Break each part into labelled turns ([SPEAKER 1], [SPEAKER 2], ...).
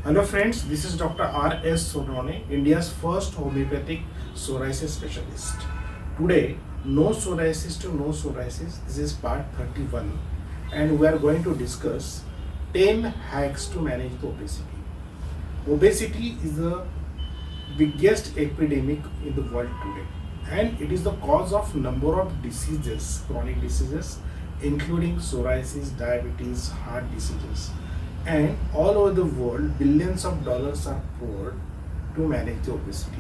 [SPEAKER 1] Hello friends, this is Dr.R.S.Sonawane, India's first homeopathic psoriasis specialist. Today, no psoriasis to no psoriasis. This is part 31 and we are going to discuss 10 hacks to manage the obesity. Obesity is the biggest epidemic in the world today and it is the cause of number of diseases, chronic diseases including psoriasis, diabetes, heart diseases, and all over the world billions of dollars are poured to manage the obesity,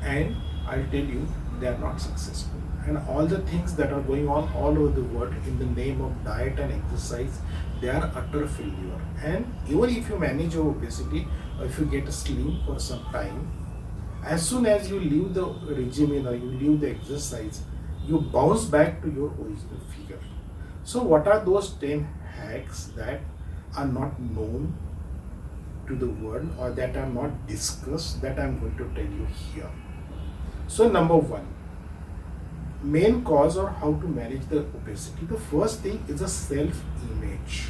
[SPEAKER 1] and I'll tell you they are not successful, and all the things that are going on all over the world in the name of diet and exercise, they are utter failure. And even if you manage your obesity or if you get slim for some time, as soon as you leave the regimen or you leave the exercise, you bounce back to your original figure. So what are those 10 hacks that are not known to the world or that are not discussed, that I'm going to tell you here? So number one, main cause or how to manage the obesity. The first thing is a self-image.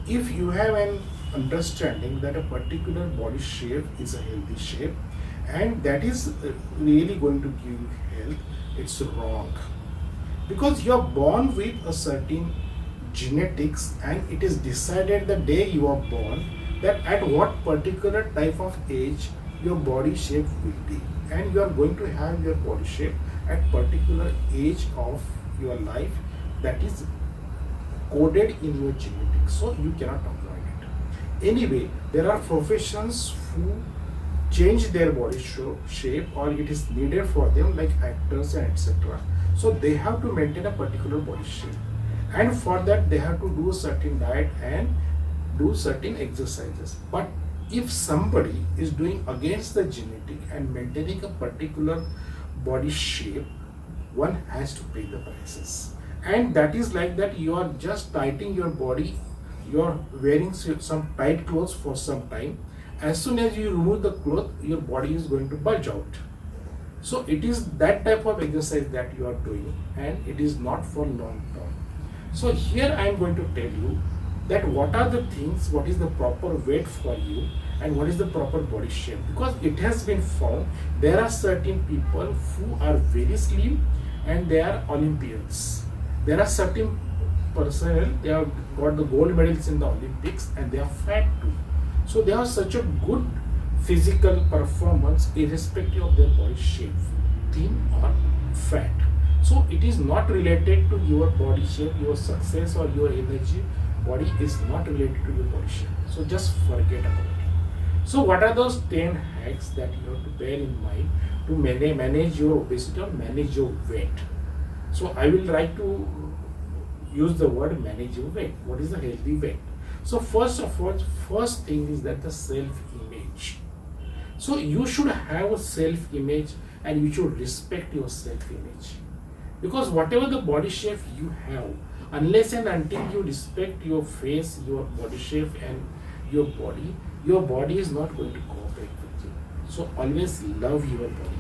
[SPEAKER 1] If you have an understanding that a particular body shape is a healthy shape and that is really going to give you health, it's wrong. Because you are born with a certain genetics and it is decided the day you are born that at what particular type of age your body shape will be, and you are going to have your body shape at particular age of your life that is coded in your genetics, so you cannot avoid it. Anyway, there are professions who change their body shape or it is needed for them, like actors and etc. So they have to maintain a particular body shape, and for that they have to do a certain diet and do certain exercises. But if somebody is doing against the genetic and maintaining a particular body shape, one has to pay the prices. And that is like that you are just tightening your body, you are wearing some tight clothes for some time. As soon as you remove the cloth, your body is going to bulge out. So it is that type of exercise that you are doing and it is not for long term. So here I am going to tell you that what are the things, what is the proper weight for you and what is the proper body shape, because it has been found there are certain people who are very slim and they are Olympians. There are certain personnel, they have got the gold medals in the Olympics and they are fat too. So they have such a good physical performance irrespective of their body shape, thin or fat. So it is not related to your body shape, your success or your energy. Body is not related to your body shape. So just forget about it. So what are those 10 hacks that you have to bear in mind to manage your obesity or manage your weight? So I will try to use the word manage your weight. What is the healthy weight? So first of all, first thing is that the self-image. So you should have a self-image and you should respect your self-image. Because whatever the body shape you have, unless and until you respect your face, your body shape and your body is not going to cooperate with you. So always love your body.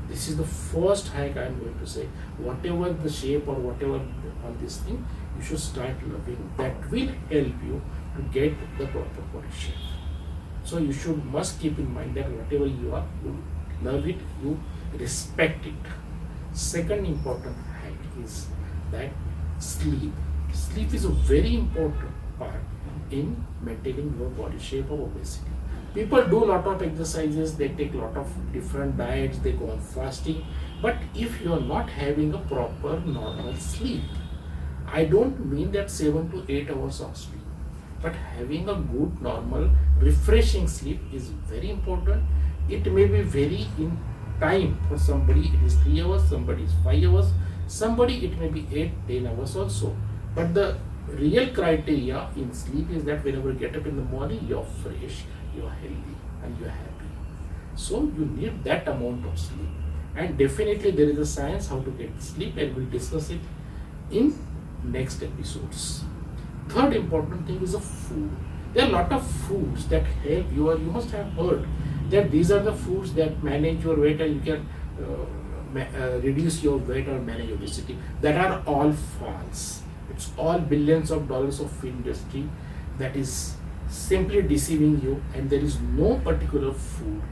[SPEAKER 1] This is the first hack I am going to say. Whatever the shape or whatever on this thing, you should start loving. That will help you to get the proper body shape. So you must keep in mind that whatever you are, you love it, you respect it. Second important hack is that sleep. Sleep is a very important part in maintaining your body shape of obesity. People do a lot of exercises, they take a lot of different diets, they go on fasting, but if you are not having a proper normal sleep, I don't mean that 7 to 8 hours of sleep, but having a good normal refreshing sleep is very important. It may be vary in time. For somebody it is 3 hours, somebody is 5 hours, somebody it may be 8-10 hours also. But the real criteria in sleep is that whenever you get up in the morning, you're fresh, you're healthy and you're happy. So you need that amount of sleep, and definitely there is a science how to get sleep and we'll discuss it in next episodes. Third important thing is a food. There are a lot of foods that help you, or you must have heard that these are the foods that manage your weight and you can reduce your weight or manage obesity. That are all false. It's all billions of dollars of industry that is simply deceiving you, and there is no particular food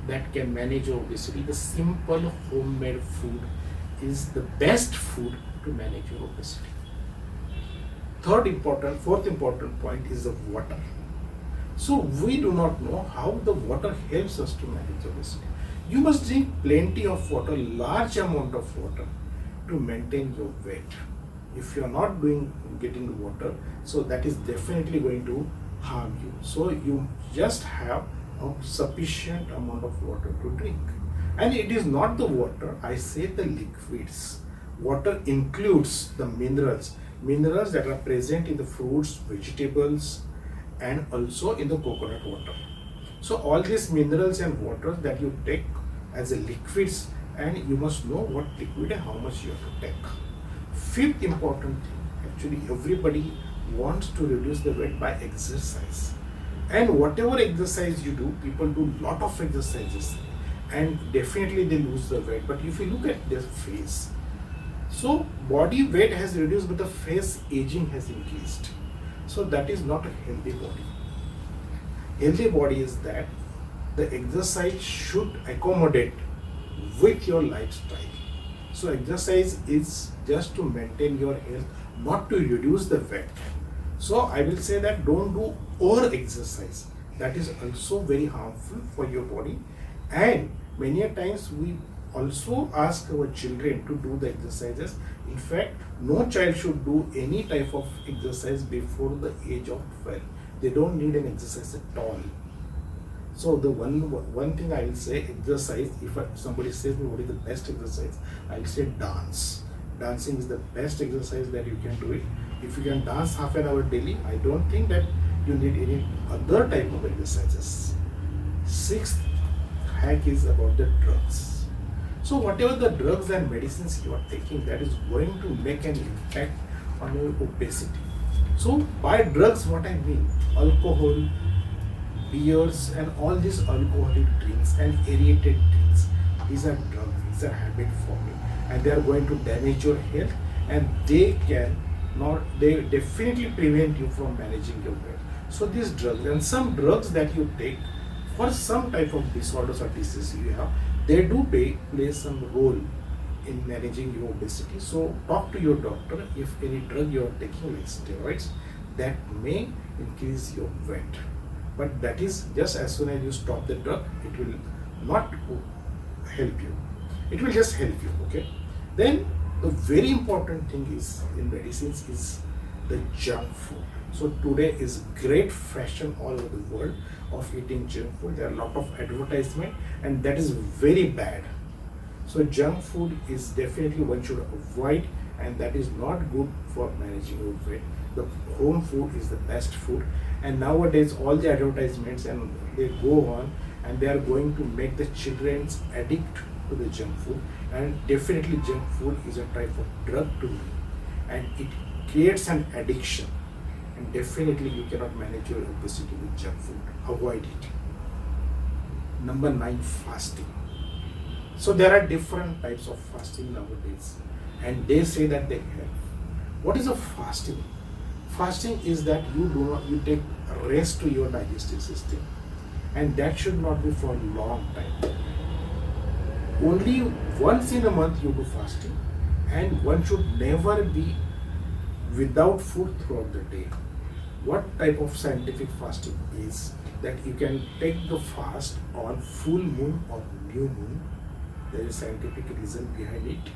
[SPEAKER 1] that can manage your obesity. The simple homemade food is the best food to manage your obesity. Fourth important point is the water. So we do not know how the water helps us to manage obesity. You must drink plenty of water, large amount of water, to maintain your weight. If you are not getting water, so that is definitely going to harm you. So you just have a sufficient amount of water to drink. And it is not the water, I say the liquids. Water includes the minerals that are present in the fruits, vegetables, and also in the coconut water. So all these minerals and water that you take as a liquids, and you must know what liquid and how much you have to take. Fifth important thing, actually everybody wants to reduce the weight by exercise. And whatever exercise you do, people do lot of exercises and definitely they lose the weight. But if you look at their face, so body weight has reduced but the face aging has increased. So that is not a healthy body. Healthy body is that the exercise should accommodate with your lifestyle. So exercise is just to maintain your health, not to reduce the weight. So I will say that don't do over exercise. That is also very harmful for your body. And many a times we also ask our children to do the exercises. In fact, no child should do any type of exercise before the age of 12. They don't need an exercise at all. So the one thing I will say, exercise, if somebody says me what is the best exercise, I will say dance. Dancing is the best exercise that you can do it. If you can dance half an hour daily, I don't think that you need any other type of exercises. Sixth hack is about the drugs. So whatever the drugs and medicines you are taking, that is going to make an impact on your obesity. So by drugs, what I mean, alcohol, beers, and all these alcoholic drinks and aerated drinks, these are drugs, these are habit forming, and they are going to damage your health, and they definitely prevent you from managing your weight. So these drugs and some drugs that you take for some type of disorders or diseases you have, they do play some role in managing your obesity. So talk to your doctor if any drug you are taking, like steroids, that may increase your weight. But that is just as soon as you stop the drug, it will not help you. It will just help you, okay? Then the very important thing is in medicines is the junk food. So today is great fashion all over the world of eating junk food. There are a lot of advertisement and that is very bad. So junk food is definitely one should avoid, and that is not good for managing your weight. The home food is the best food, and nowadays all the advertisements and they go on and they are going to make the children addict to the junk food, and definitely junk food is a type of drug to me and it creates an addiction, and definitely you cannot manage your obesity with junk food. Avoid it. Number 9, fasting. So there are different types of fasting nowadays and they say that they help. What is a fasting? Fasting is that you take rest to your digestive system, and that should not be for a long time. Only once in a month you do fasting, and one should never be without food throughout the day. What type of scientific fasting is that you can take the fast on full moon or new moon. There is scientific reason behind it,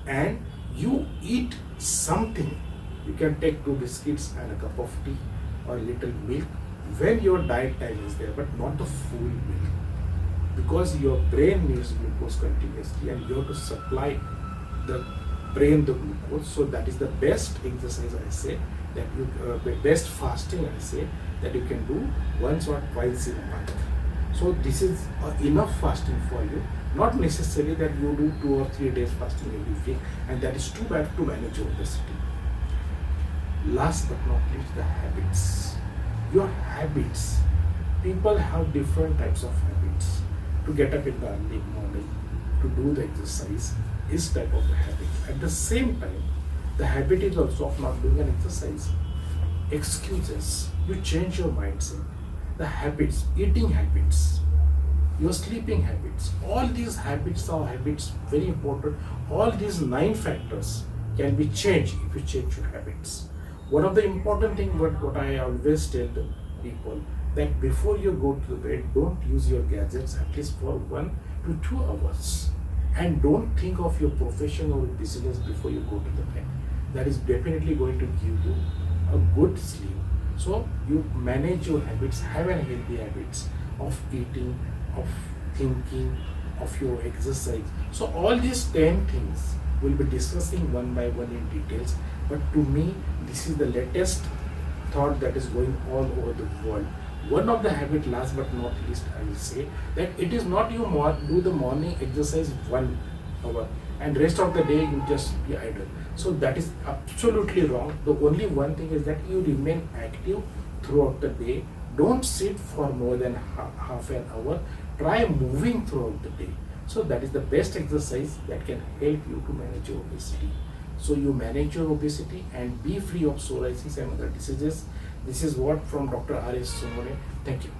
[SPEAKER 1] and you eat something. You can take 2 biscuits and a cup of tea or a little milk when your diet time is there, but not the full meal, because your brain needs glucose continuously and you have to supply the brain the glucose. So that is the best exercise I say, that you best fasting I say that you can do once or twice in a month. So this is enough fasting for you. Not necessarily that you do 2 or 3 days fasting every week, and that is too bad to manage your obesity. Last but not least, the habits. Your habits. People have different types of habits. To get up in the early morning, to do the exercise is type of a habit. At the same time, the habit is also of not doing an exercise. excuses, you change your mindset, the habits, eating habits, your sleeping habits, all these habits are habits very important. All these 9 factors can be changed if you change your habits. One of the important thing what I always tell the people, that before you go to the bed, don't use your gadgets at least for 1 to 2 hours, and don't think of your profession or business before you go to the bed. That is definitely going to give you a good sleep. So you manage your habits, have a healthy habits of eating, of thinking, of your exercise. So all these 10 things we'll be discussing one by one in details. But to me, this is the latest thought that is going all over the world. One of the habit, last but not least, I will say that it is not you do the morning exercise 1 hour and rest of the day you just be idle. So that is absolutely wrong. The only one thing is that you remain active throughout the day. Don't sit for more than half an hour. Try moving throughout the day. So that is the best exercise that can help you to manage your obesity. So you manage your obesity and be free of psoriasis and other diseases. This is what from Dr. R.S.Sonawane. Thank you.